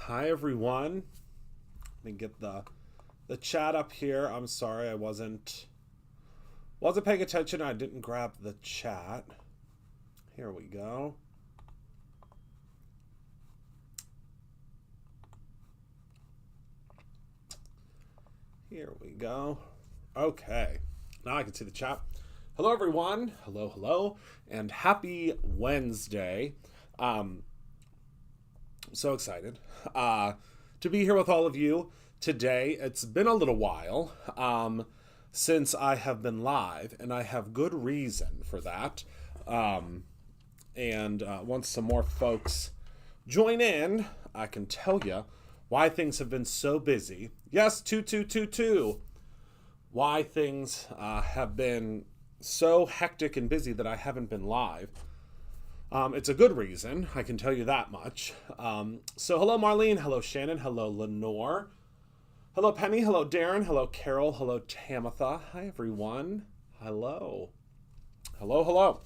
Hi everyone. Let me get the chat up here. I'm sorry I wasn't paying attention. I didn't grab the chat. Here we go. Here we go. Okay. Now I can see the chat. Hello everyone. Hello, and happy Wednesday. So excited to be here with all of you today. It's been a little while since I have been live, and I have good reason for that. Once some more folks join in, I can tell you why things have been so busy. Yes, 2222. Why things have been so hectic and busy that I haven't been live. It's a good reason, I can tell you that much. So hello Marlene, hello Shannon, hello Lenore, hello Penny, hello Darren, hello Carol, hello Tamitha. Hi everyone. Hello. Hello.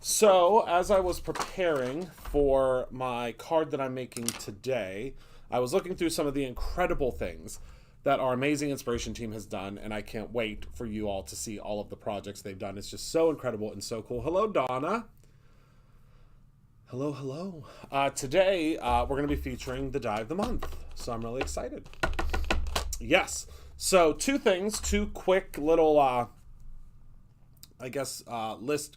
So as I was preparing for my card that I'm making today, I was looking through some of the incredible things that our amazing inspiration team has done, and I can't wait for you all to see all of the projects they've done. It's just so incredible and so cool. Hello Donna. Hello. Today, we're going to be featuring the die of the month, so I'm really excited. Yes. So two quick little,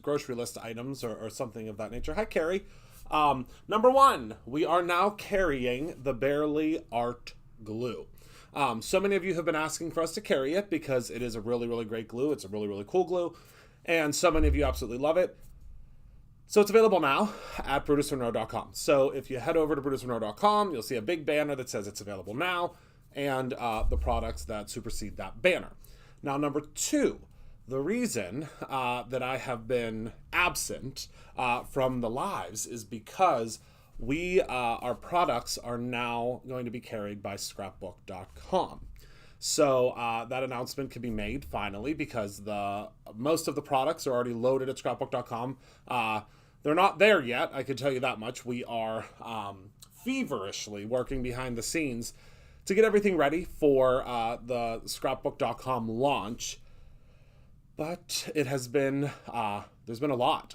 grocery list items or something of that nature. Hi, Carrie. Number one, we are now carrying the Barely Art glue. So many of you have been asking for us to carry it because it is a really, really great glue. It's a really, really cool glue, and so many of you absolutely love it. So it's available now at brutusmonroe.com. So if you head over to brutusmonroe.com, you'll see a big banner that says it's available now, and the products that supersede that banner. Now, number two, the reason that I have been absent from the lives is because our products are now going to be carried by scrapbook.com. So that announcement can be made finally because most of the products are already loaded at scrapbook.com. They're not there yet, I can tell you that much. We are feverishly working behind the scenes to get everything ready for the scrapbook.com launch. But it has been, there's been a lot.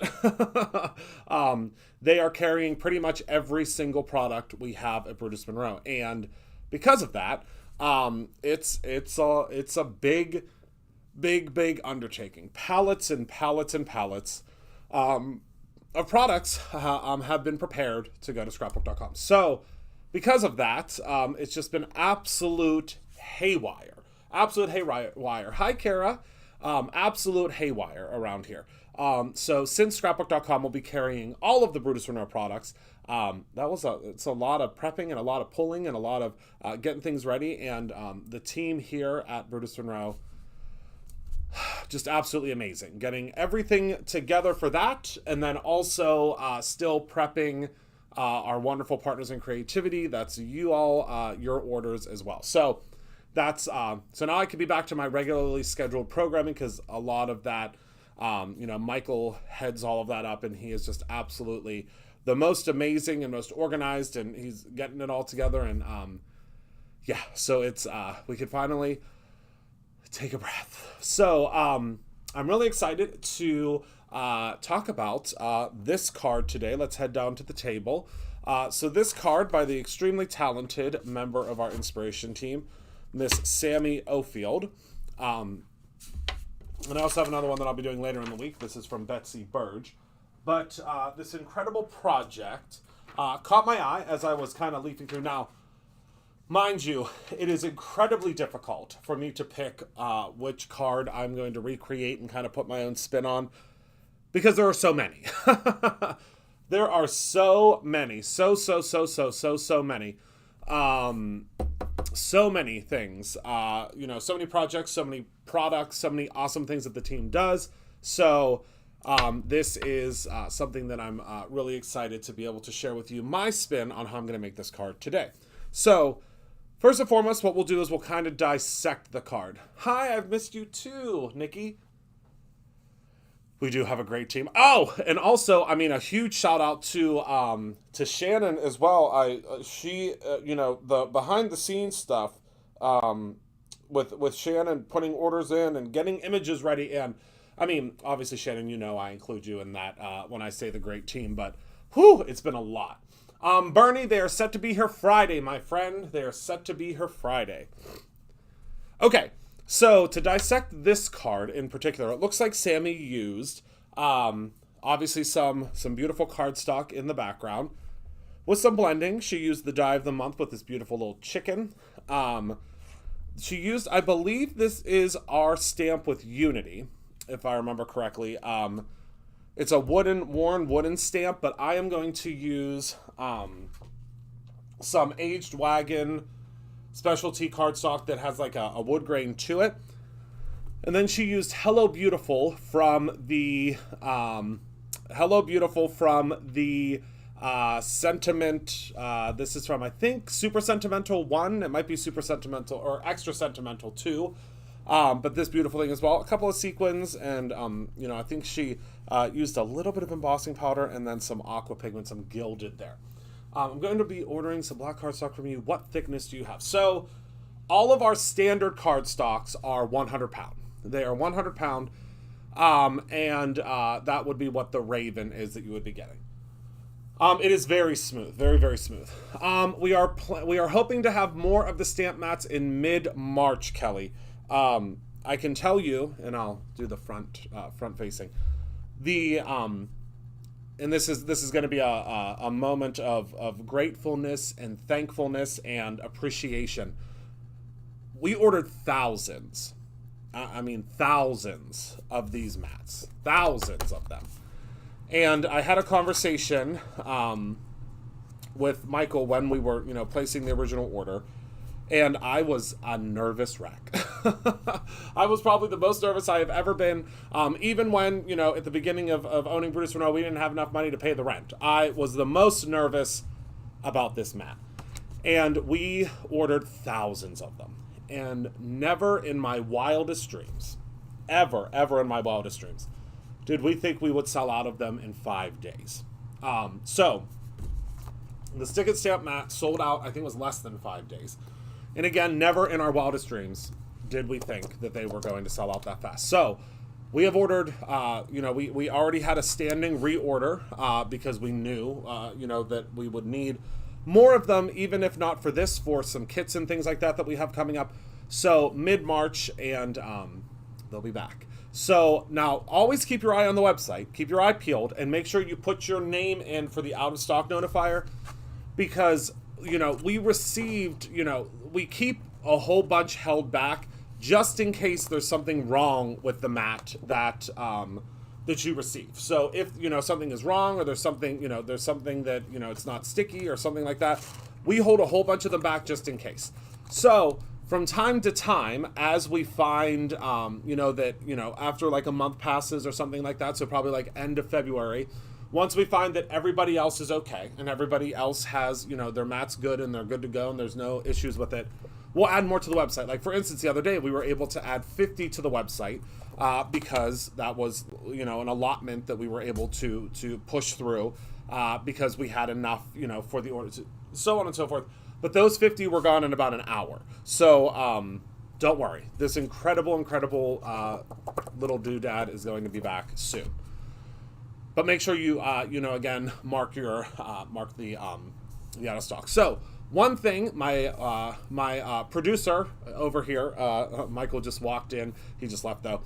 They are carrying pretty much every single product we have at Brutus Monroe. And because of that, it's a big undertaking. Pallets and pallets and pallets of products have been prepared to go to scrapbook.com. So because of that, it's just been absolute haywire. Hi, Kara. Absolute haywire around here. So since scrapbook.com will be carrying all of the Brutus Monroe products, it's a lot of prepping and a lot of pulling and a lot of getting things ready. And the team here at Brutus Monroe, just absolutely amazing. Getting everything together for that, and then also still prepping our wonderful partners in creativity. That's you all, your orders as well. So that's so now I can be back to my regularly scheduled programming because a lot of that, Michael heads all of that up, and he is just absolutely the most amazing and most organized, and he's getting it all together. And so it's we could finally take a breath. So I'm really excited to talk about this card today. Let's head down to the table. So this card by the extremely talented member of our inspiration team, Miss Sammy Ofield. And I also have another one that I'll be doing later in the week. This is from Betsy Burge. But this incredible project caught my eye as I was kind of leafing through. Now, mind you, it is incredibly difficult for me to pick which card I'm going to recreate and kind of put my own spin on because there are so many. There are so many. So many. So many things, so many projects, so many products, so many awesome things that the team does. So this is something that I'm really excited to be able to share with you my spin on how I'm going to make this card today. So first and foremost, what we'll do is we'll kind of dissect the card. Hi, I've missed you too, Nikki. We do have a great team. Oh, and also, I mean, a huge shout out to Shannon as well. She the behind the scenes stuff with Shannon putting orders in and getting images ready. And I mean, obviously, Shannon, I include you in that when I say the great team. But whew, it's been a lot. Bernie, they are set to be here Friday, my friend. They are set to be here Friday. Okay. So, to dissect this card in particular, it looks like Sammy used, obviously, some beautiful cardstock in the background. With some blending, she used the die of the month with this beautiful little chicken. She used, I believe this is our stamp with Unity, if I remember correctly. It's a worn wooden stamp, but I am going to use some aged wagon specialty cardstock that has like a wood grain to it. And then she used Hello Beautiful from the Sentiment. This is from, I think, Super Sentimental 1. It might be Super Sentimental or Extra Sentimental 2. But this beautiful thing as well. A couple of sequins, and I think she used a little bit of embossing powder and then some aqua pigment, some gilded there. I'm going to be ordering some black cardstock from you. What thickness do you have? So all of our standard cardstocks are 100 pound. They are 100 pound. And that would be what the Raven is that you would be getting. It is very smooth, very, very smooth. We are hoping to have more of the stamp mats in mid-March, Kelly. I can tell you, and I'll do the front facing. And this is going to be a moment of gratefulness and thankfulness and appreciation. We ordered thousands of these mats. Thousands of them. And I had a conversation with Michael when we were, placing the original order. And I was a nervous wreck. I was probably the most nervous I have ever been. Even when, at the beginning of owning Brutus Renault, we didn't have enough money to pay the rent. I was the most nervous about this mat. And we ordered thousands of them. And never in my wildest dreams, ever in my wildest dreams, did we think we would sell out of them in 5 days. So, the Stick It Stamp mat sold out, I think it was less than 5 days. And again, never in our wildest dreams did we think that they were going to sell out that fast. So we have ordered, we already had a standing reorder because we knew, that we would need more of them, even if not for this, for some kits and things like that we have coming up. So mid-March, and they'll be back. So now always keep your eye on the website, keep your eye peeled, and make sure you put your name in for the out-of-stock notifier, because we received, we keep a whole bunch held back just in case there's something wrong with the mat that you receive. So if, something is wrong, or there's something that, it's not sticky or something like that, we hold a whole bunch of them back just in case. So from time to time, as we find, that, after like a month passes or something like that, so probably like end of February, once we find that everybody else is okay and everybody else has, their mat's good and they're good to go and there's no issues with it, we'll add more to the website. Like, for instance, the other day we were able to add 50 to the website because that was, an allotment that we were able to push through because we had enough, for the order, so on and so forth. But those 50 were gone in about an hour. So don't worry. This incredible little doodad is going to be back soon. But make sure you, again, mark the out of stock. So one thing, my producer over here, Michael just walked in. He just left though,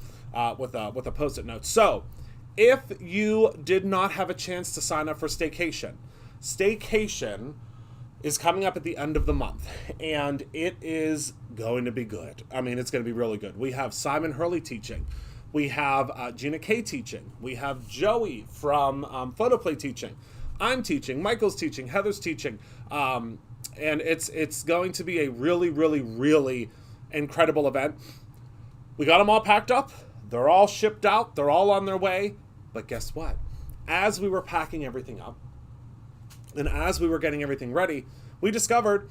with a post-it note. So if you did not have a chance to sign up for Staycation is coming up at the end of the month, and it is going to be good. I mean, it's going to be really good. We have Simon Hurley teaching. We have Gina Kay teaching. We have Joey from Photoplay teaching. I'm teaching. Michael's teaching. Heather's teaching. And it's going to be a really, really, really incredible event. We got them all packed up. They're all shipped out. They're all on their way. But guess what? As we were packing everything up, and as we were getting everything ready, we discovered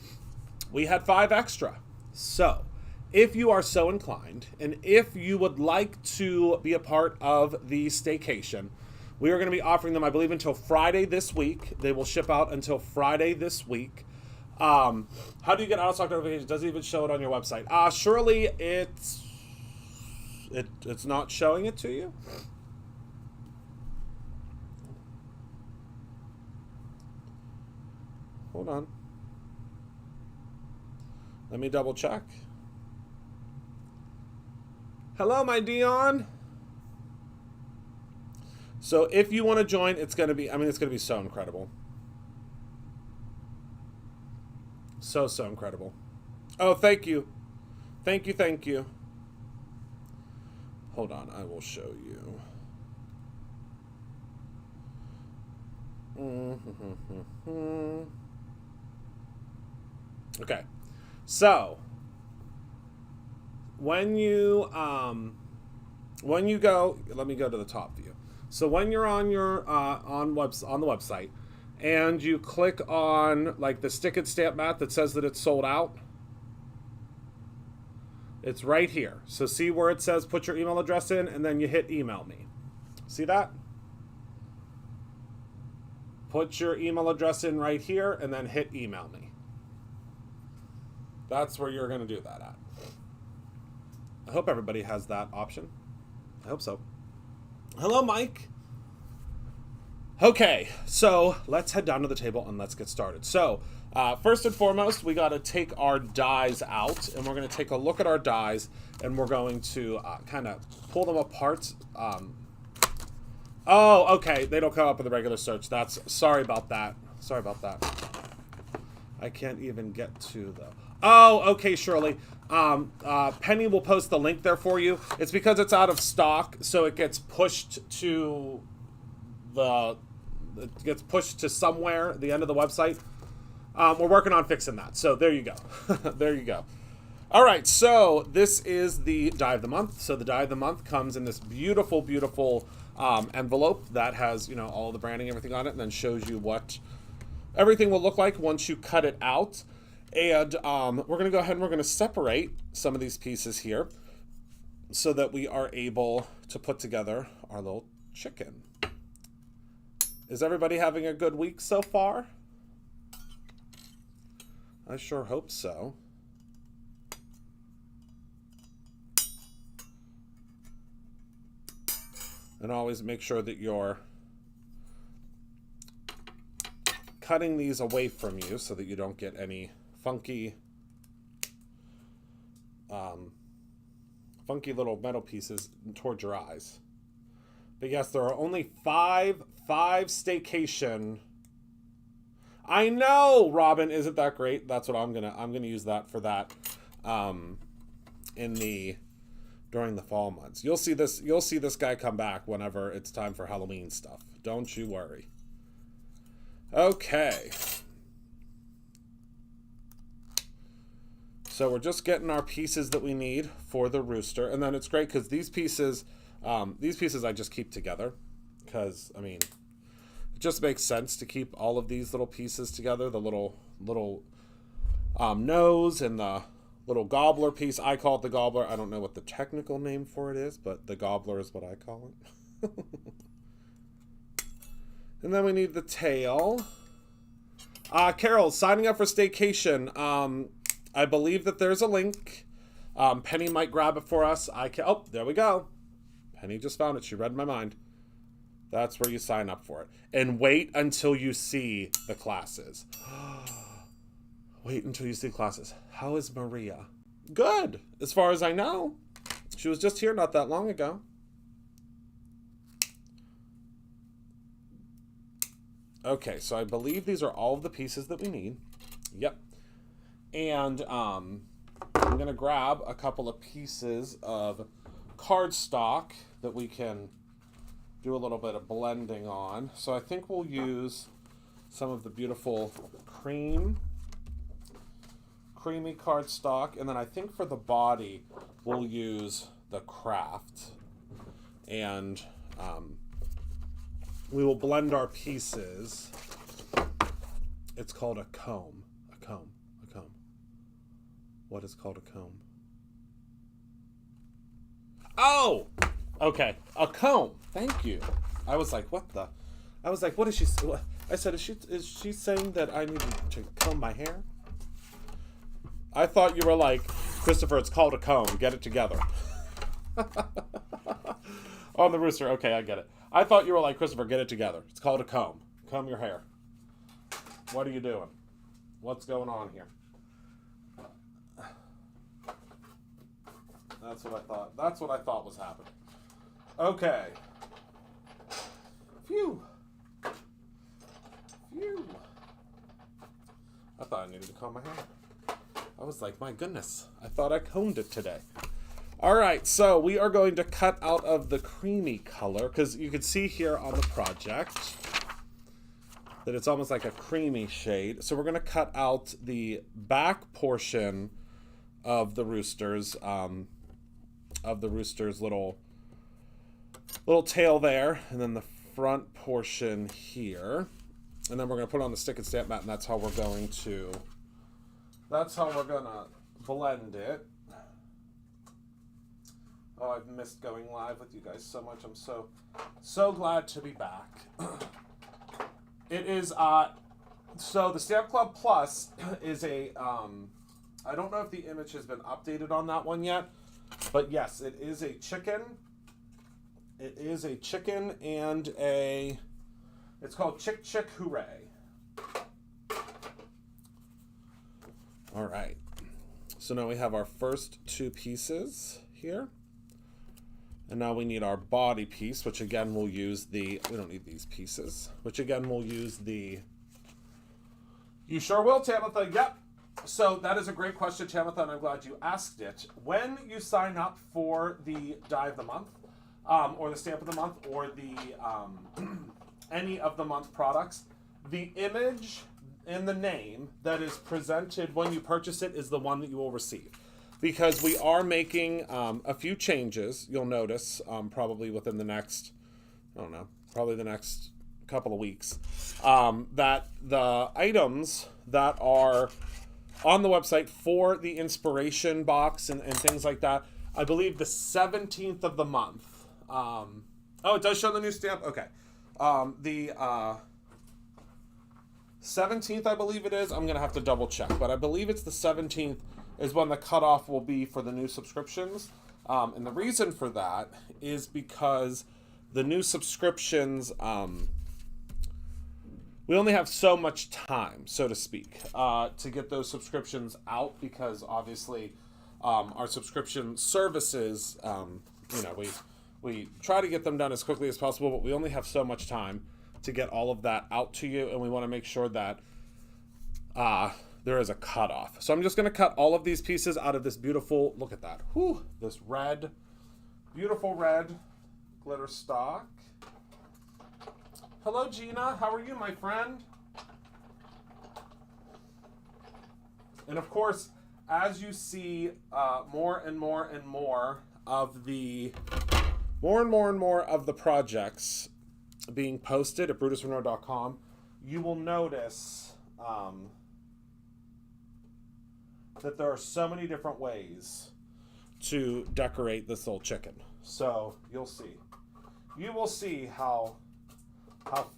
we had 5 extra. So if you are so inclined, and if you would like to be a part of the staycation, we are going to be offering them, I believe, until Friday this week. They will ship out until Friday this week. How do you get out of stock notifications? Does it even show it on your website? Surely it's not showing it to you. Hold on. Let me double check. Hello, my Dion. So if you want to join, it's going to be, it's going to be so incredible. So incredible. Oh, thank you. Thank you. Hold on, I will show you. Okay. So, when you go, let me go to the top view. So when you're on your on the website, and you click on like the stick and stamp mat that says that it's sold out, it's right here. So see where it says put your email address in, and then you hit email me. See that? Put your email address in right here, and then hit email me. That's where you're going to do that at. I hope everybody has that option. I hope so. Hello, Mike. Okay, so let's head down to the table and let's get started. So, first and foremost, we got to take our dies out, and we're going to take a look at our dies, and we're going to kind of pull them apart. Oh, okay, they don't come up with a regular search. Sorry about that. I can't even get to the... Oh, okay, Shirley. Penny will post the link there for you. It's because it's out of stock, so it gets pushed to somewhere, the end of the website. We're working on fixing that. So there you go. There you go. All right, so this is the die of the month. So the die of the month comes in this beautiful, beautiful envelope that has, all the branding, everything on it, and then shows you what everything will look like once you cut it out. And we're going to go ahead and we're going to separate some of these pieces here so that we are able to put together our little chicken. Is everybody having a good week so far? I sure hope so. And always make sure that you're cutting these away from you so that you don't get any funky little metal pieces towards your eyes. But yes, there are only five Staycation. I know, Robin, isn't that great? That's what I'm gonna use that for that during the fall months. You'll see this guy come back whenever it's time for Halloween stuff. Don't you worry. Okay. So we're just getting our pieces that we need for the rooster. And then it's great because these pieces I just keep together. Because, it just makes sense to keep all of these little pieces together. The little nose and the little gobbler piece. I call it the gobbler. I don't know what the technical name for it is, but the gobbler is what I call it. And then we need the tail. Carol, signing up for Staycation. I believe that there's a link. Penny might grab it for us. Oh, there we go. Penny just found it. She read my mind. That's where you sign up for it. And wait until you see the classes. Wait until you see classes. How is Maria? Good, as far as I know. She was just here not that long ago. Okay, so I believe these are all of the pieces that we need. Yep. And I'm going to grab a couple of pieces of cardstock that we can do a little bit of blending on. So I think we'll use some of the beautiful creamy cardstock. And then I think for the body, we'll use the craft. And we will blend our pieces. It's called a comb. A comb. What is called a comb? Oh! Okay, a comb. Thank you. I was like, what the? I was like, what is she? What? I said, is she saying that I need to comb my hair? I thought you were like, Christopher, it's called a comb. Get it together. On the rooster. Okay, I get it. I thought you were like, Christopher, get it together. It's called a comb. Comb your hair. What are you doing? What's going on here? That's what I thought. That's what I thought was happening. Okay. Phew. Phew. I thought I needed to comb my hair. I was like, my goodness. I thought I combed it today. All right, so we are going to cut out of the creamy color because you can see here on the project that it's almost like a creamy shade. So we're going to cut out the back portion of the rooster's little tail there, and then the front portion here, and then we're going to put it on the stick and stamp mat, and that's how we're going to blend it. Oh, I've missed going live with you guys so much. I'm so glad to be back. It is so the Stamp Club Plus is a I don't know if the image has been updated on that one yet, but yes, it is a chicken. It is a chicken and it's called Chick Chick Hooray. All right. So now we have our first two pieces here. And now we need our body piece, which again we'll use we don't need these pieces, which again we'll use the, you sure will, Tamitha, yep. So that is a great question, Tamitha, and I'm glad you asked it. When you sign up for the die of the month, or the stamp of the month, or the any of the month products, the image and the name that is presented when you purchase it is the one that you will receive. Because we are making a few changes, you'll notice, probably within the next, I don't know, probably the next couple of weeks, that the items that are on the website for the inspiration box and things like that, I believe the 17th of the month. Oh, it does show the new stamp? Okay. The 17th, I believe it is. I'm going to have to double check, but I believe it's the 17th is when the cutoff will be for the new subscriptions. And the reason for that is because the new subscriptions, we only have so much time, so to speak, to get those subscriptions out, because obviously our subscription services, we try to get them done as quickly as possible, but we only have so much time to get all of that out to you, and we want to make sure that there is a cutoff. So I'm just going to cut all of these pieces out of this beautiful, look at that, whew, this red, beautiful red glitter stock. Hello, Gina. How are you, my friend? And of course, as you see more and more of the projects being posted at brutusmonroe.com, you will notice that there are so many different ways to decorate this little chicken. So you'll see. You will see how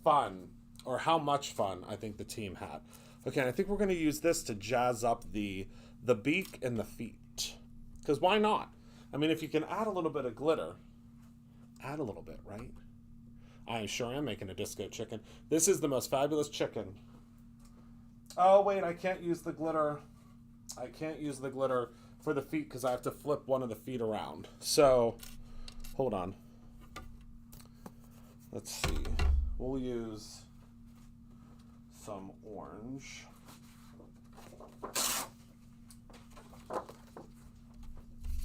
fun, or how much fun, I think the team had. Okay, I think we're going to use this to jazz up the beak and the feet. Because why not? I mean, if you can add a little bit of glitter, add a little bit, right? I sure am making a disco chicken. This is the most fabulous chicken. Oh, wait, I can't use the glitter. I can't use the glitter for the feet because I have to flip one of the feet around. So, hold on. Let's see. We'll use some orange.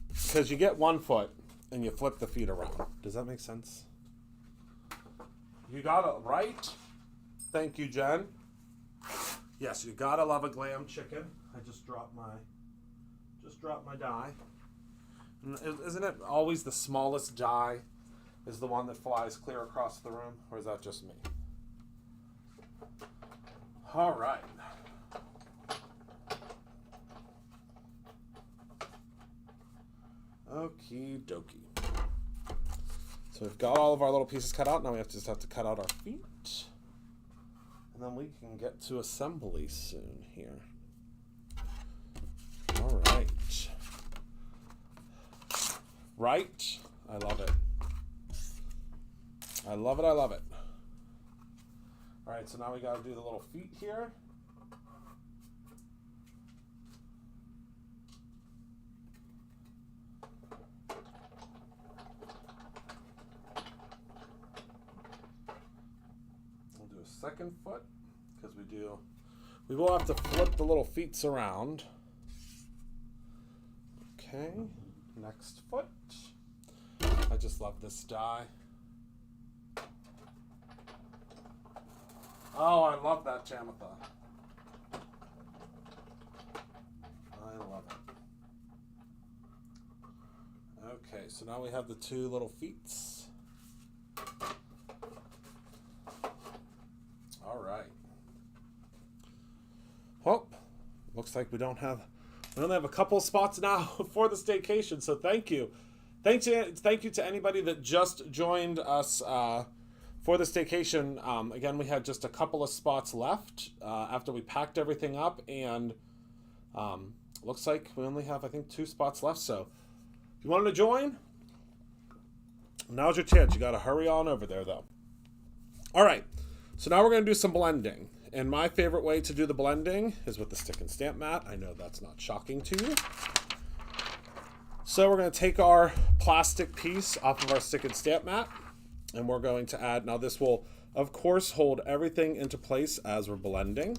Because you get one foot and you flip the feet around. Does that make sense? You got it right. Thank you, Jen. Yes, you gotta love a glam chicken. I just dropped my die. Isn't it always the smallest die is the one that flies clear across the room, or is that just me? All right. Okie dokie. So we've got all of our little pieces cut out. Now we just have to cut out our feet. And then we can get to assembly soon here. All right. Right? I love it. I love it, I love it. All right, so now we got to do the little feet here. We'll do a second foot because we will have to flip the little feet around. Okay, next foot. I just love this die. Oh, I love that Jamatha. I love it. Okay, so now we have the two little feet. All right. Well, looks like we only have a couple of spots now for the staycation. So thank you. Thank you to anybody that just joined us for the staycation. Again, we had just a couple of spots left after we packed everything up, and looks like we only have, I think, 2 spots left. So if you wanted to join, now's your chance. You got to hurry on over there, though. All right, so now we're going to do some blending. And my favorite way to do the blending is with the stick and stamp mat. I know that's not shocking to you. So we're going to take our plastic piece off of our stick and stamp mat, and we're going to add, now this will, of course, hold everything into place as we're blending.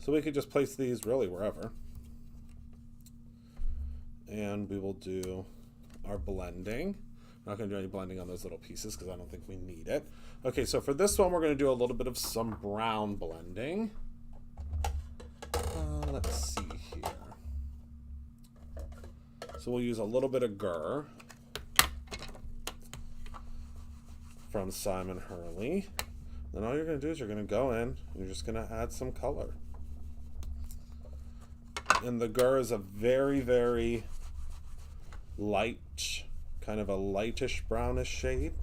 So we could just place these really wherever. And we will do our blending. I'm not going to do any blending on those little pieces because I don't think we need it. Okay, so for this one, we're going to do a little bit of some brown blending. Let's see here. So we'll use a little bit of Gur from Simon Hurley. Then all you're going to do is you're going to go in and you're just going to add some color. And the Gur is a very, very light, kind of a lightish brownish shade.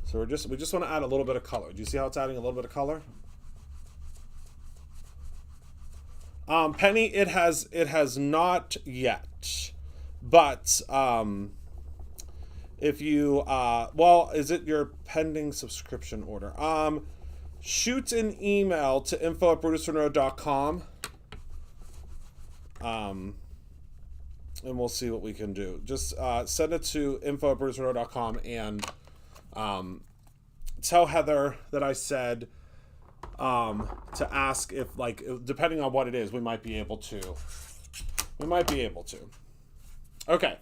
So we just want to add a little bit of color. Do you see how it's adding a little bit of color? Penny, it has not yet, but if you well, is it your pending subscription order? Shoot an email to info@brutusmonroe.com. And we'll see what we can do. Just send it to info@brutusmonroe.com and tell Heather that I said to ask if, like, depending on what it is, we might be able to. Okay,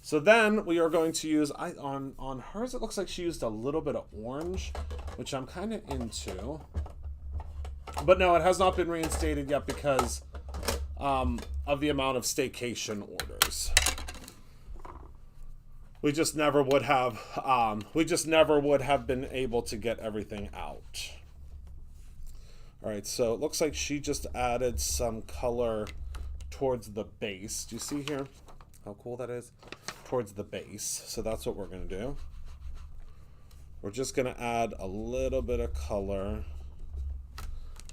so then we are going to use, on hers it looks like she used a little bit of orange, which I'm kind of into. But no, it has not been reinstated yet because of the amount of staycation orders. We just never would have been able to get everything out. All right, so it looks like she just added some color towards the base. Do you see here how cool that is? Towards the base. So that's what we're going to do. We're just going to add a little bit of color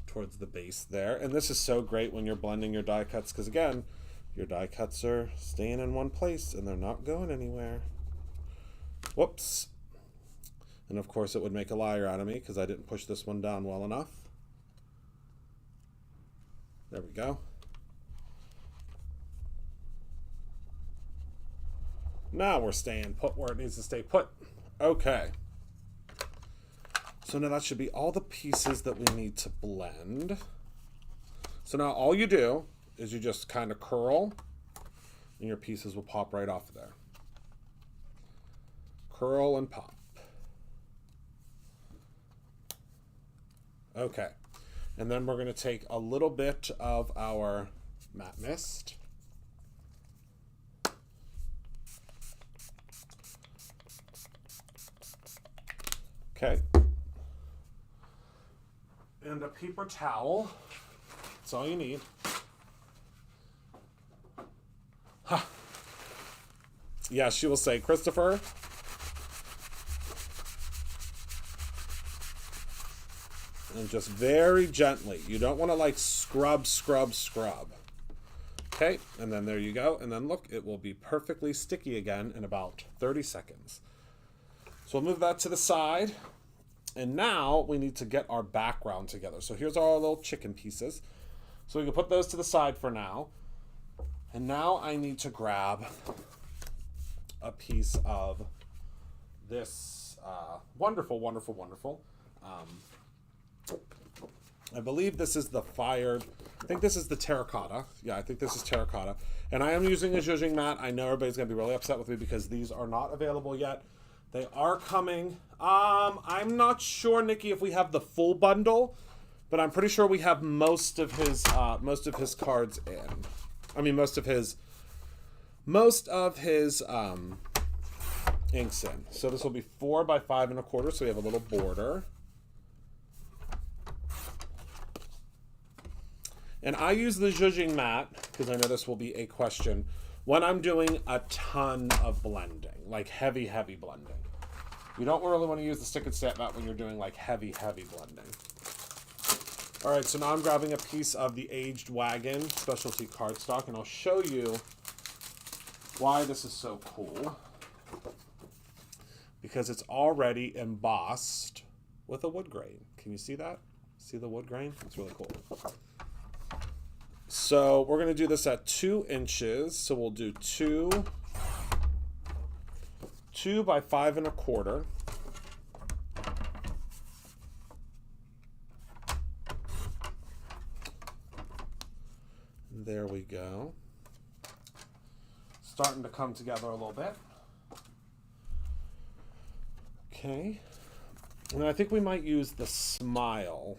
towards the base there. And this is so great when you're blending your die cuts because, again, your die cuts are staying in one place and they're not going anywhere. Whoops. And of course it would make a liar out of me because I didn't push this one down well enough. There we go. Now we're staying put where it needs to stay put. Okay. So now that should be all the pieces that we need to blend. So now all you do is you just kind of curl and your pieces will pop right off of there. Curl and pop. Okay. And then we're going to take a little bit of our matte mist. Okay. And a paper towel. That's all you need. Ha. Yeah, she will say, Christopher, and just very gently. You don't want to like scrub. Okay, and then there you go. And then look, it will be perfectly sticky again in about 30 seconds. So we'll move that to the side. And now we need to get our background together. So here's our little chicken pieces. So we can put those to the side for now. And now I need to grab a piece of this wonderful. I believe this is the fired. I think this is the terracotta. Yeah, I think this is terracotta. And I am using a zhuzhing mat. I know everybody's going to be really upset with me because these are not available yet. They are coming. I'm not sure, Nikki, if we have the full bundle, but I'm pretty sure we have most of his cards in. I mean, most of his inks in. So this will be 4 by 5 1/4. So we have a little border. And I use the zhuzhing mat, because I know this will be a question, when I'm doing a ton of blending, like heavy blending. You don't really want to use the stick and stamp mat when you're doing like heavy blending. All right, so now I'm grabbing a piece of the Aged Wagon specialty cardstock, and I'll show you why this is so cool. Because it's already embossed with a wood grain. Can you see that? See the wood grain? It's really cool. So we're going to do this at 2 inches. So we'll do 2 by 5 1/4. There we go. Starting to come together a little bit. Okay. And I think we might use the smile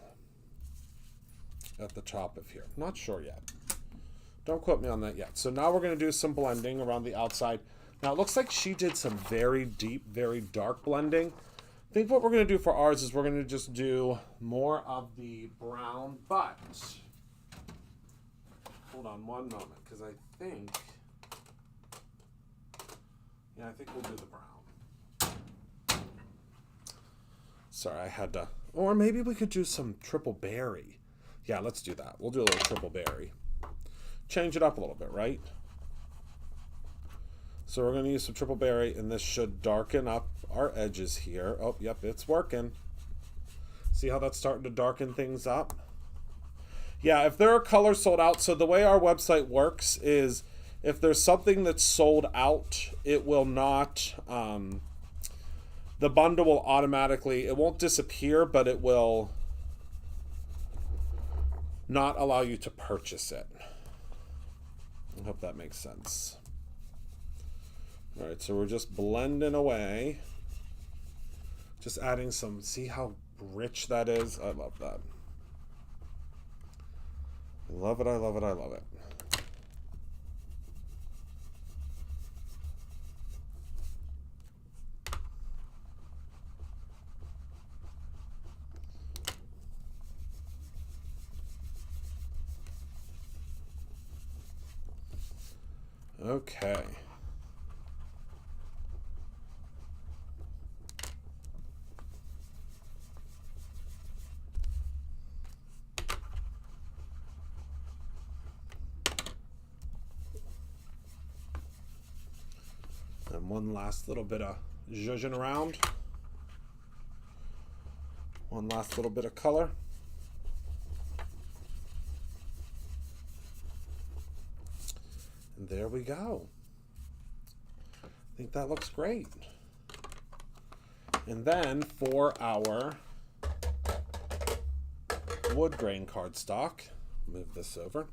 at the top of here. Not sure yet. Don't quote me on that yet. So now we're going to do some blending around the outside. Now it looks like she did some very deep, very dark blending. I think what we're going to do for ours is we're going to just do more of the brown, but hold on one moment, because I think we'll do the brown. Sorry, I had to, or maybe we could do some triple berry. Yeah, let's do that. We'll do a little triple berry. Change it up a little bit, right? So we're going to use some triple berry, and this should darken up our edges here. Oh, yep, it's working. See how that's starting to darken things up? Yeah, if there are colors sold out, so the way our website works is if there's something that's sold out, it will not, the bundle will automatically, it won't disappear, but it will not allow you to purchase it. I hope that makes sense. All right, so we're just blending away. Just adding some, see how rich that is? I love that. I love it, I love it, I love it. Okay. And one last little bit of zhuzhing around. One last little bit of color. And there we go. I think that looks great. And then for our wood grain cardstock, move this over.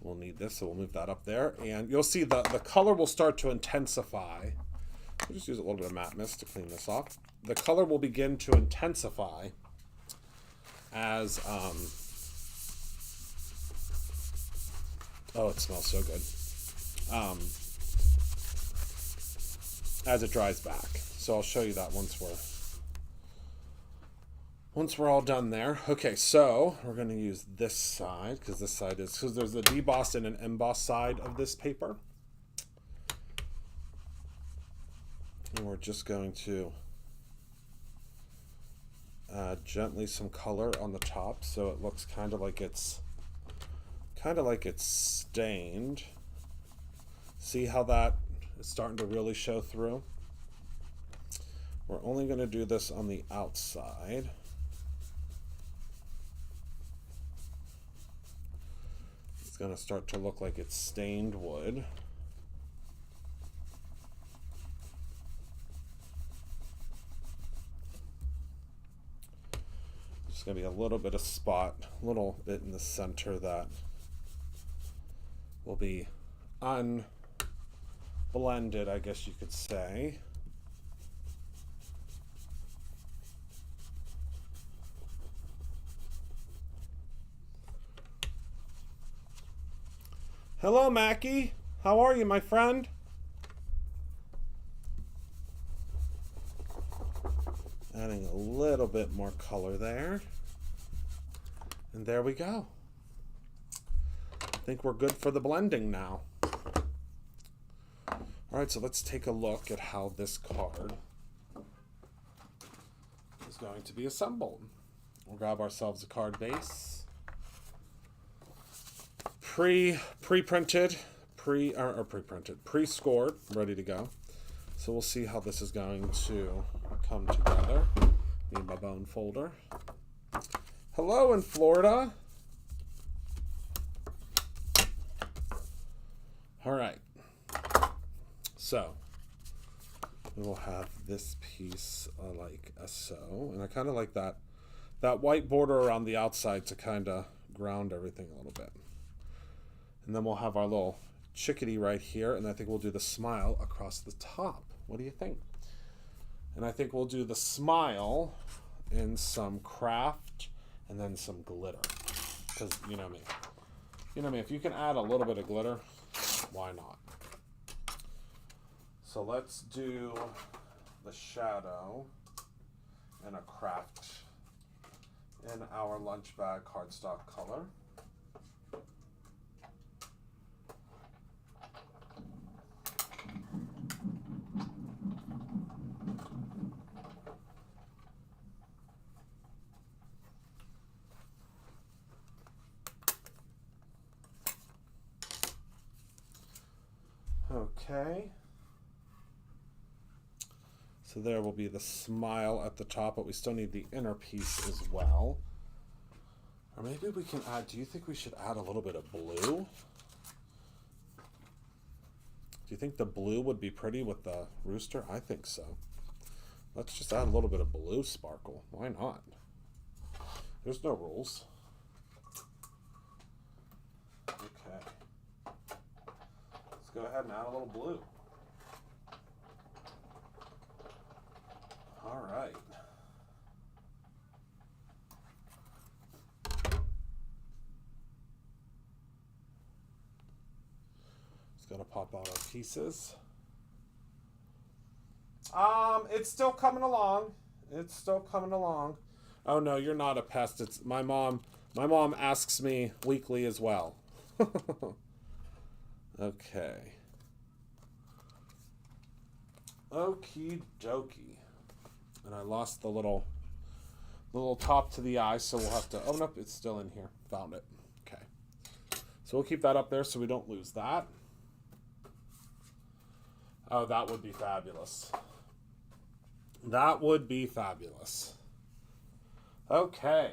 We'll need this, so we'll move that up there. And you'll see the color will start to intensify. We'll just use a little bit of matte mist to clean this off. The color will begin to intensify as, oh, it smells so good. As it dries back. So I'll show you that once we're all done there. Okay, so we're going to use this side, because this side is, because there's a debossed and an embossed side of this paper. And we're just going to add gently some color on the top so it looks kind of like it's stained. See how that is starting to really show through? We're only going to do this on the outside. It's going to start to look like it's stained wood. There's going to be a little bit of spot, a little bit in the center that will be unblended, I guess you could say. Hello, Mackie. How are you, my friend? Adding a little bit more color there. And there we go. I think we're good for the blending now. All right, so let's take a look at how this card is going to be assembled. We'll grab ourselves a card base. Pre-printed, pre-scored, ready to go. So we'll see how this is going to come together. Need my bone folder. Hello in Florida. All right. So we will have this piece like so, and I kind of like that white border around the outside to kind of ground everything a little bit. And then we'll have our little chickadee right here, and I think we'll do the smile across the top. What do you think? And I think we'll do the smile in some craft and then some glitter. Because you know me. You know me, if you can add a little bit of glitter, why not? So let's do the shadow in a craft in our lunch bag cardstock color. Okay. So there will be the smile at the top, but we still need the inner piece as well. Or maybe we can add, do you think we should add a little bit of blue? Do you think the blue would be pretty with the rooster? I think so. Let's just add a little bit of blue sparkle. Why not? There's no rules. Okay. Let's go ahead and add a little blue. All right. Just gotta pop out our pieces. It's still coming along. It's still coming along. Oh no, you're not a pest. It's my mom. My mom asks me weekly as well. Okay. Okie dokie. And I lost the little top to the eye, so we'll have to, oh nope, it's still in here. Found it. Okay. So we'll keep that up there so we don't lose that. Oh, that would be fabulous. That would be fabulous. Okay.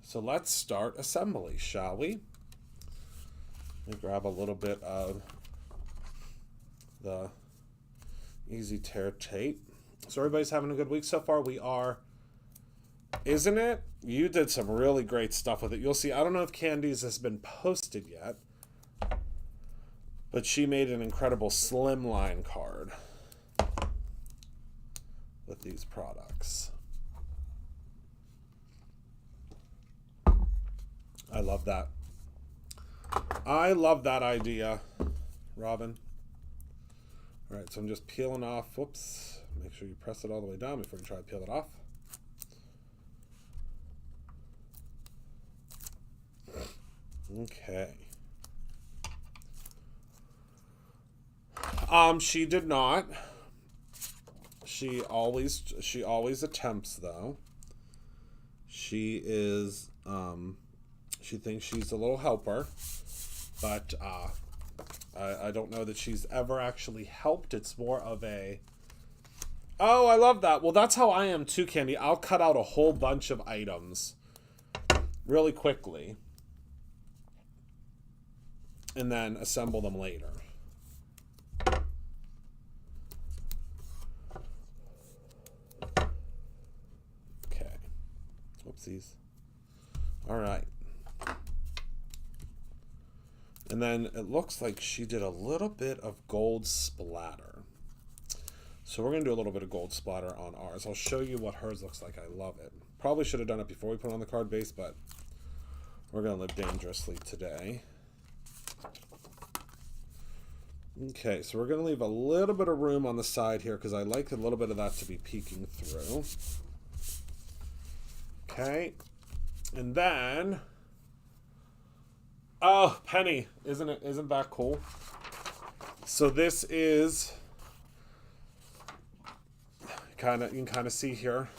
So let's start assembly, shall we? Let me grab a little bit of the Easy Tear tape. So everybody's having a good week so far. We are, isn't it? You did some really great stuff with it. You'll see, I don't know if Candy's has been posted yet, but she made an incredible slimline card with these products. I love that. I love that idea, Robin. All right, so I'm just peeling off. Whoops. Make sure you press it all the way down before you try to peel it off. Okay. She did not. She always attempts, though. She is, she thinks she's a little helper, but I don't know that she's ever actually helped. It's more of a, oh, I love that. Well, that's how I am too, Candy. I'll cut out a whole bunch of items really quickly and then assemble them later. Okay. Whoopsies. All right. And then it looks like she did a little bit of gold splatter. So we're going to do a little bit of gold splatter on ours. I'll show you what hers looks like. I love it. Probably should have done it before we put it on the card base, but we're going to live dangerously today. Okay, so we're going to leave a little bit of room on the side here because I like a little bit of that to be peeking through. Okay. And then, oh, Penny, isn't that cool? So this is you can kind of see here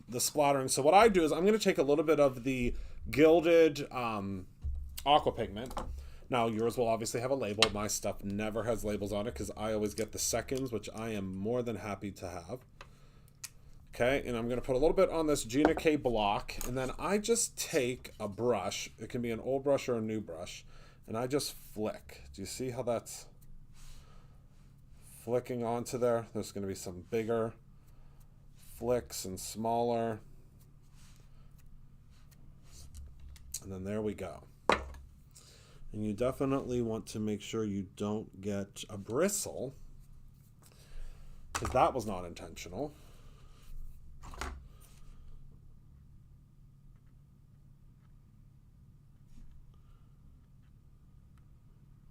the splattering. So what I do is I'm going to take a little bit of the gilded aqua pigment. Now yours will obviously have a label. My stuff never has labels on it because I always get the seconds, which I am more than happy to have. Okay, and I'm going to put a little bit on this Gina K block, and then I just take a brush. It can be an old brush or a new brush, and I just flick. Do you see how that's flicking onto there? There's going to be some bigger flicks and smaller. And then there we go. And you definitely want to make sure you don't get a bristle, because that was not intentional.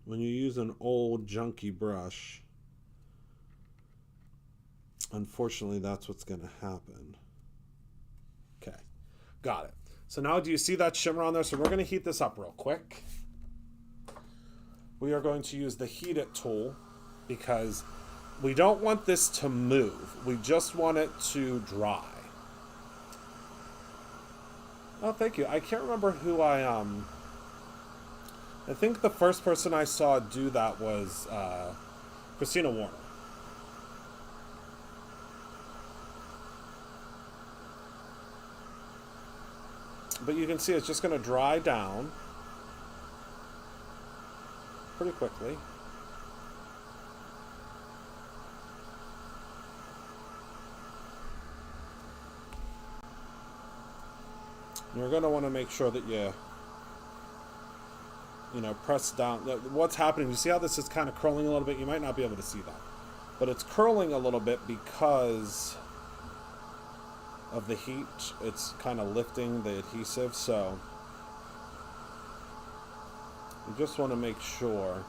When you use an old junky brush, unfortunately, that's what's going to happen. Okay, got it. So now do you see that shimmer on there? So we're going to heat this up real quick. We are going to use the Heat It tool because we don't want this to move. We just want it to dry. Oh, thank you. I can't remember who I think the first person I saw do that was Christina Warner. But you can see it's just going to dry down pretty quickly. You're going to want to make sure that you press down. What's happening, you see how this is kind of curling a little bit? You might not be able to see that. But it's curling a little bit because of the heat. It's kind of lifting the adhesive, so you just want to make sure.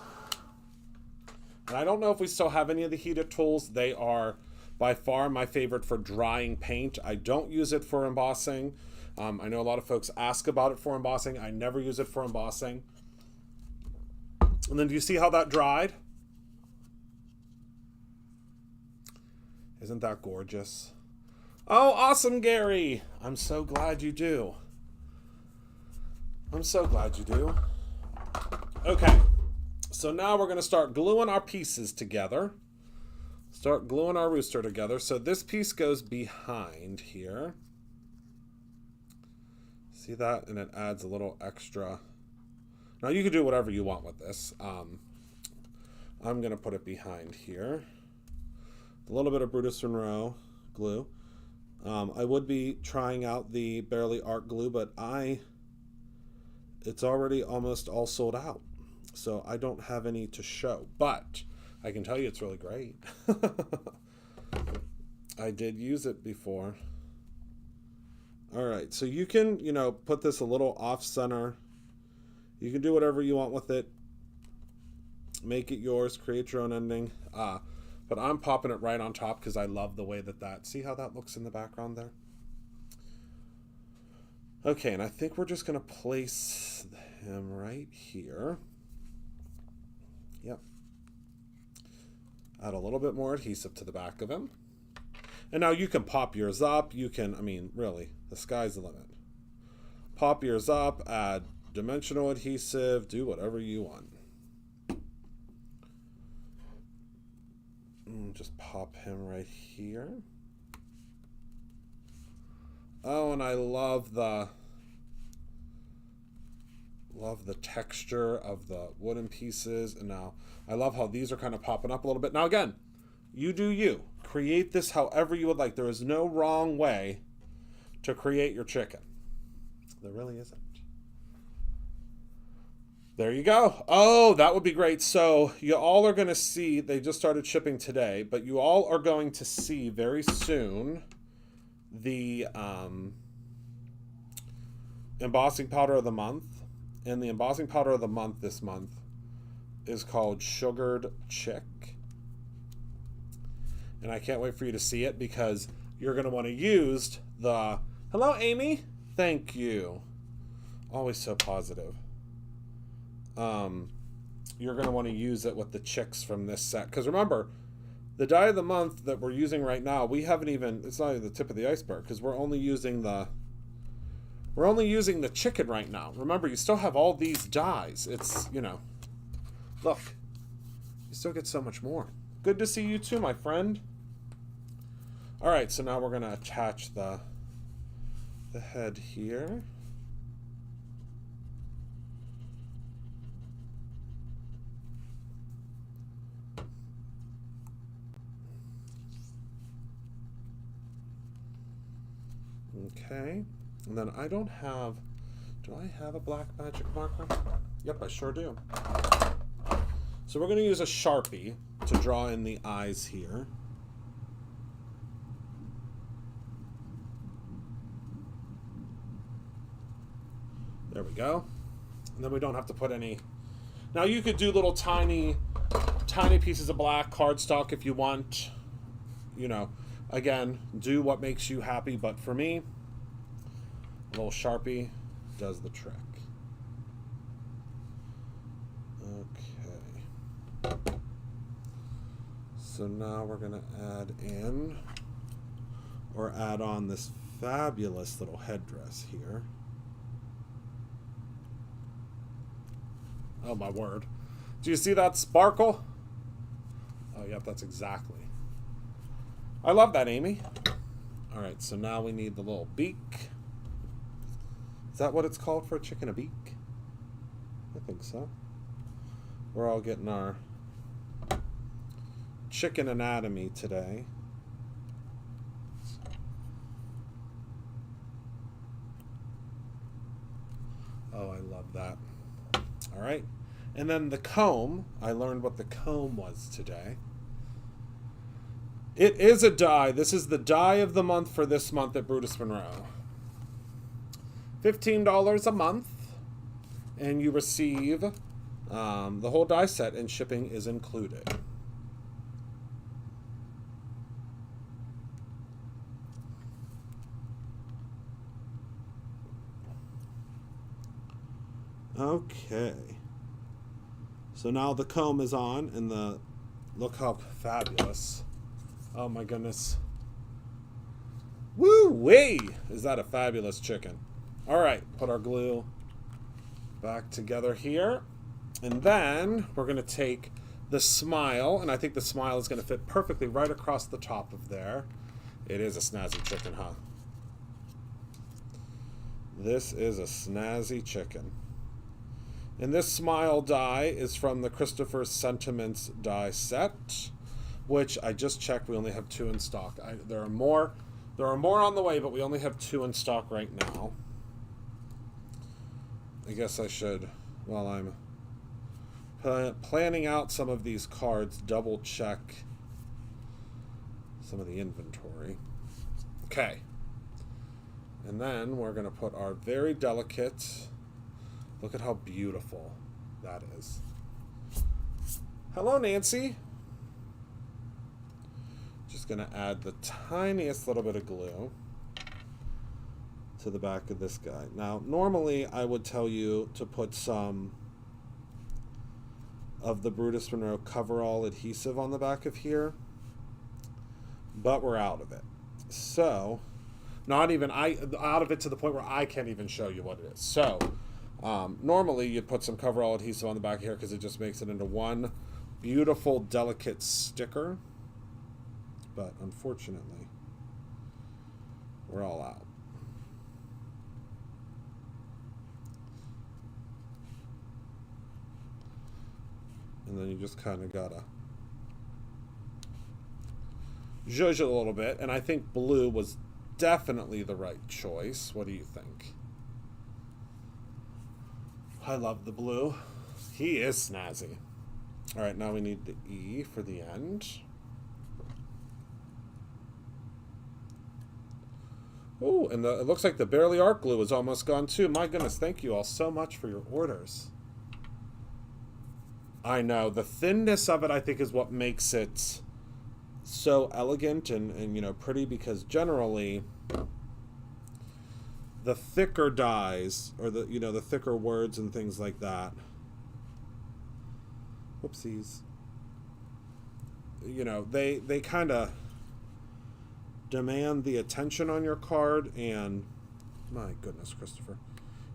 And I don't know if we still have any of the heated tools. They are by far my favorite for drying paint. I don't use it for embossing. I know a lot of folks ask about it for embossing. I never use it for embossing. And then do you see how that dried? Isn't that gorgeous? Oh, awesome, Gary. I'm so glad you do. I'm so glad you do. Okay, so now we're going to start gluing our pieces together. Start gluing our rooster together. So this piece goes behind here. See that? And it adds a little extra. Now you can do whatever you want with this. I'm going to put it behind here. A little bit of Brutus Monroe glue. I would be trying out the Barely Art glue, but it's already almost all sold out. So I don't have any to show, but I can tell you it's really great. I did use it before. All right, so you can, put this a little off center. You can do whatever you want with it. Make it yours, create your own ending. But I'm popping it right on top because I love the way see how that looks in the background there? Okay, and I think we're just going to place him right here. Yep. Add a little bit more adhesive to the back of him. And now you can pop yours up. You can, I mean, really, the sky's the limit. Pop yours up, add dimensional adhesive, do whatever you want. Just pop him right here. Oh, and I love the texture of the wooden pieces. And now I love how these are kind of popping up a little bit. Now again, you do you. Create this however you would like. There is no wrong way to create your chicken. There really isn't. There you go. Oh, that would be great. So you all are going to see, they just started shipping today, but you all are going to see very soon the embossing powder of the month. And the embossing powder of the month this month is called Sugared Chick. And I can't wait for you to see it because you're going to want to use the... Hello, Amy. Thank you. Always so positive. You're going to want to use it with the chicks from this set. Because remember, the die of the month that we're using right now, we haven't even... It's not even the tip of the iceberg because we're only using the... We're only using the chicken right now. Remember, you still have all these dies. It's, you know... Look. You still get so much more. Good to see you too, my friend. All right, so now we're going to attach the head here. Okay, and then I don't have, do I have a black magic marker? Yep, I sure do. So we're going to use a Sharpie to draw in the eyes here. There we go. And then we don't have to put any. Now you could do little tiny pieces of black cardstock if you want. You know, again, do what makes you happy. But for me, a little Sharpie does the trick. Okay. So now we're going to add in or add on this fabulous little headdress here. Oh my word. Do you see that sparkle? Oh, yep, that's exactly. I love that, Amy. All right, so now we need the little beak. Is that what it's called for a chicken, a beak? I think so. We're all getting our chicken anatomy today. Oh, I love that. All right. And then the comb, I learned what the comb was today. It is a die. This is the die of the month for this month at Brutus Monroe. $15 a month, and you receive the whole die set, and shipping is included. Okay. So now the comb is on, and the look how fabulous. Oh my goodness. Woo-wee! Is that a fabulous chicken? All right, put our glue back together here. And then we're going to take the smile, and I think the smile is going to fit perfectly right across the top of there. It is a snazzy chicken, huh? This is a snazzy chicken. And this smile die is from the Christopher Sentiments die set, which I just checked. We only have 2 in stock. There are more on the way, but we only have 2 in stock right now. I guess I should, while I'm planning out some of these cards, double check some of the inventory. Okay. And then we're going to put our very delicate... Look at how beautiful that is. Hello, Nancy. Just going to add the tiniest little bit of glue to the back of this guy. Now, normally I would tell you to put some of the Brutus Monroe coverall adhesive on the back of here, but we're out of it. So, not even out of it to the point where I can't even show you what it is. So, normally you'd put some coverall adhesive on the back here because it just makes it into one beautiful, delicate sticker. But unfortunately, we're all out. And then you just kind of gotta zhuzh it a little bit. And I think blue was definitely the right choice. What do you think? I love the blue. He is snazzy. All right, now we need the E for the end. Oh, and it looks like the Barely Art glue is almost gone too. My goodness, thank you all so much for your orders. I know, the thinness of it I think is what makes it so elegant and you know, pretty, because generally the thicker dyes, or the, you know, the thicker words and things like that, whoopsies, you know, they kind of demand the attention on your card. And my goodness, Christopher,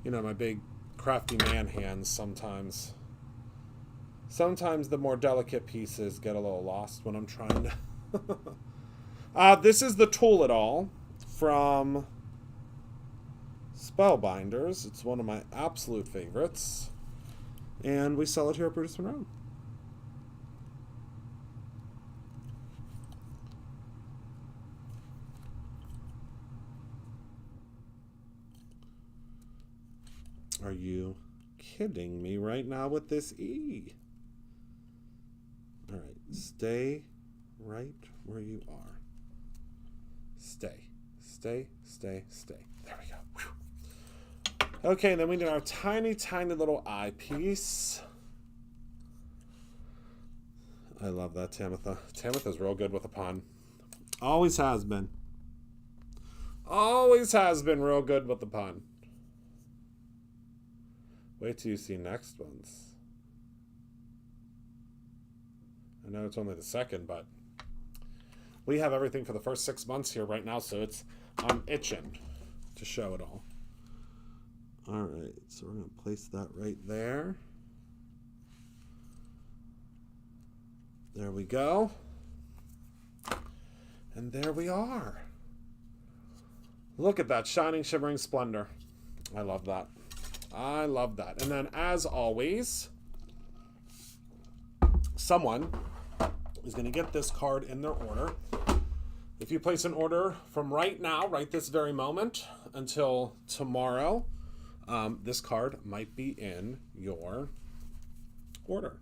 you know, my big crafty man hands, sometimes the more delicate pieces get a little lost when I'm trying to this is the Tool It All from Spellbinders. It's one of my absolute favorites, and we sell it here at Brutus Monroe. Are you kidding me right now with this E? All right, stay right where you are. Stay, stay, stay, stay. There we go. Whew. Okay, and then we need our tiny, tiny little eyepiece. I love that, Tamitha. Tamitha's real good with a pun. Always has been. Always has been real good with the pun. Wait till you see next ones. I know it's only the second, but we have everything for the first 6 months here right now, so I'm itching to show it all. All right, so we're going to place that right there. There we go. And there we are. Look at that shining, shimmering splendor. I love that. I love that. And then, as always, someone is going to get this card in their order. If you place an order from right now, right this very moment, until tomorrow, this card might be in your order.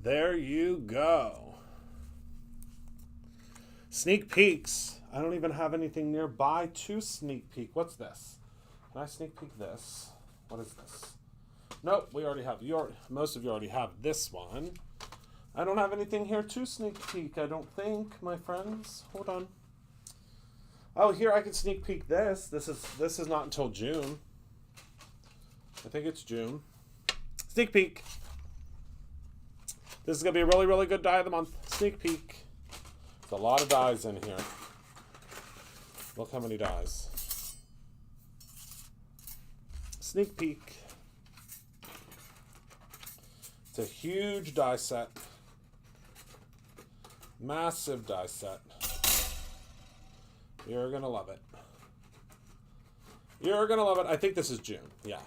There you go. Sneak peeks. I don't even have anything nearby to sneak peek. What's this? Can I sneak peek this? What is this? Nope, we already have. Most of you already have this one. I don't have anything here to sneak peek, I don't think, my friends. Hold on. Oh, here I can sneak peek this. This is not until June. I think it's June. Sneak peek. This is going to be a really, really good die of the month. Sneak peek. There's a lot of dies in here. Look how many dies. Sneak peek. It's a huge die set. Massive die set. You're going to love it. You're going to love it. I think this is June. Yeah.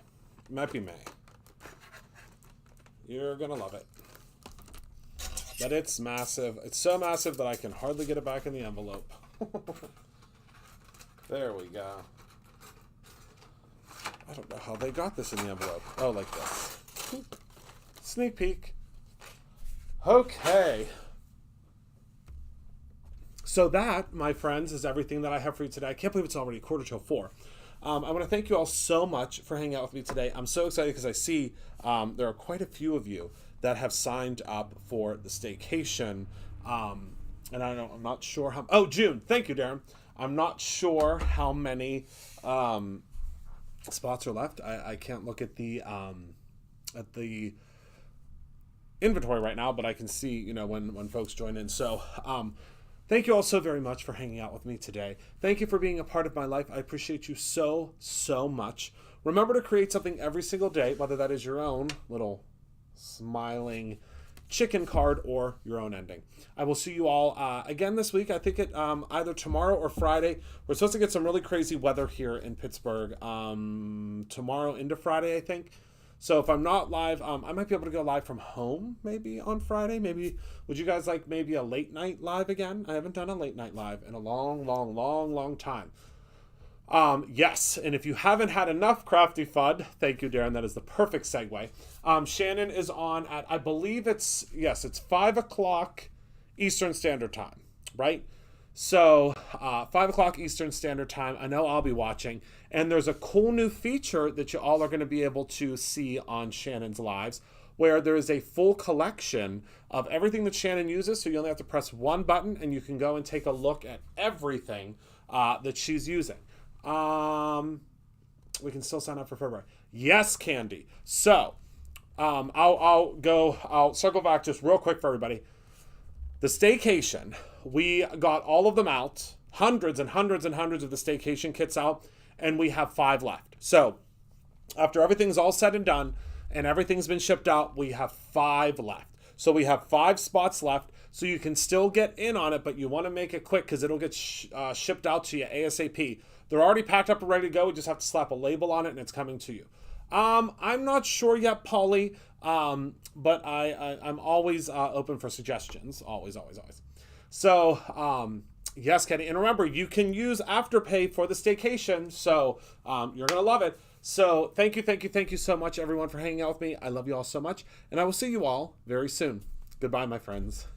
It might be May. You're going to love it. But it's massive. It's so massive that I can hardly get it back in the envelope. There we go. I don't know how they got this in the envelope. Oh, like this. Sneak peek. Okay. So that, my friends, is everything that I have for you today. I can't believe it's already 4:45. I want to thank you all so much for hanging out with me today. I'm so excited because I see there are quite a few of you that have signed up for the staycation. And I'm not sure how. Oh, June. Thank you, Darren. I'm not sure how many spots are left. I can't look at the inventory right now, but I can see, when folks join in. So, thank you all so very much for hanging out with me today. Thank you for being a part of my life. I appreciate you so, so much. Remember to create something every single day, whether that is your own little smiling chicken card or your own ending. I will see you all again this week. I think it either tomorrow or Friday. We're supposed to get some really crazy weather here in Pittsburgh tomorrow into Friday, I think. So if I'm not live, I might be able to go live from home maybe on Friday. Maybe, would you guys like maybe a late night live again? I haven't done a late night live in a long time. Yes, and if you haven't had enough Crafty Fud, thank you, Darren, that is the perfect segue. Shannon is on at, I believe it's 5 o'clock Eastern Standard Time, right? So 5 o'clock Eastern Standard Time, I know I'll be watching, and there's a cool new feature that you all are going to be able to see on Shannon's lives, where there is a full collection of everything that Shannon uses, so you only have to press one button, and you can go and take a look at everything that she's using. We can still sign up for February. Yes, Candy. So, I'll circle back just real quick for everybody. The Staycation, we got all of them out, hundreds and hundreds and hundreds of the Staycation kits out, and we have 5 left. So, after everything's all said and done, and everything's been shipped out, we have 5 left. So we have 5 spots left, so you can still get in on it, but you want to make it quick because it'll get shipped out to you ASAP. They're already packed up and ready to go. We just have to slap a label on it, and it's coming to you. I'm not sure yet, Polly, but I'm always open for suggestions. Always. So, yes, Kenny. And remember, you can use Afterpay for the Staycation, so you're going to love it. So thank you so much, everyone, for hanging out with me. I love you all so much, and I will see you all very soon. Goodbye, my friends.